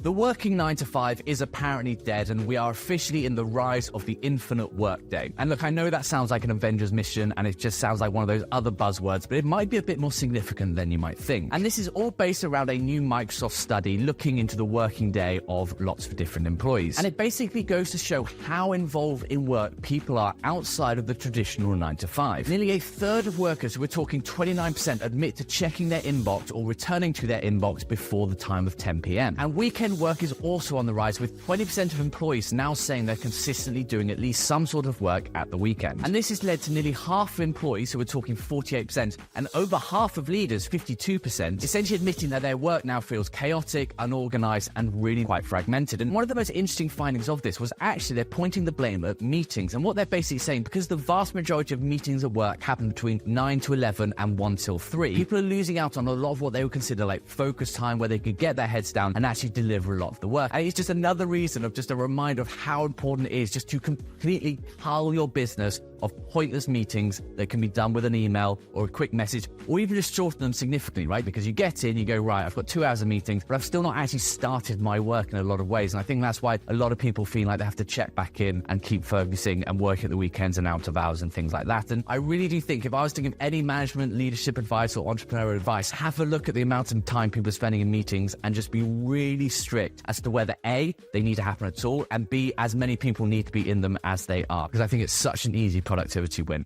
The working 9 to 5 is apparently dead, and we are officially in the rise of the Infinite Workday. And look, I know that sounds like an Avengers mission, and it just sounds like one of those other buzzwords, but it might be a bit more significant than you might think. And this is all based around a new Microsoft study looking into the working day of lots of different employees. And it basically goes to show how involved in work people are outside of the traditional 9 to 5. Nearly a third of workers, we're talking 29%, admit to checking their inbox or returning to their inbox before the time of 10 p.m. And weekend work is also on the rise, with 20% of employees now saying they're consistently doing at least some sort of work at the weekend. And this has led to nearly half of employees, so we're talking 48%, and over half of leaders, 52%, essentially admitting that their work now feels chaotic, unorganized, and really quite fragmented. And one of the most interesting findings of this was actually they're pointing the blame at meetings. And what they're basically saying, because the vast majority of meetings at work happen between 9 to 11 and 1 till 3, people are losing out on a lot of what they would consider like focus time, where they could get their heads down and actually deliver a lot of the work. And it's just another reason of just a reminder of how important it is just to completely cull your business of pointless meetings that can be done with an email or a quick message, or even just shorten them significantly, right? Because you get in, you go, right, I've got 2 hours of meetings, but I've still not actually started my work in a lot of ways. And I think that's why a lot of people feel like they have to check back in and keep focusing and work at the weekends and out of hours and things like that. And I really do think if I was to give any management, leadership advice or entrepreneurial advice, have a look at the amount of time people are spending in meetings and just be really strict as to whether A, they need to happen at all, and B, as many people need to be in them as they are. Because I think it's such an easy productivity win.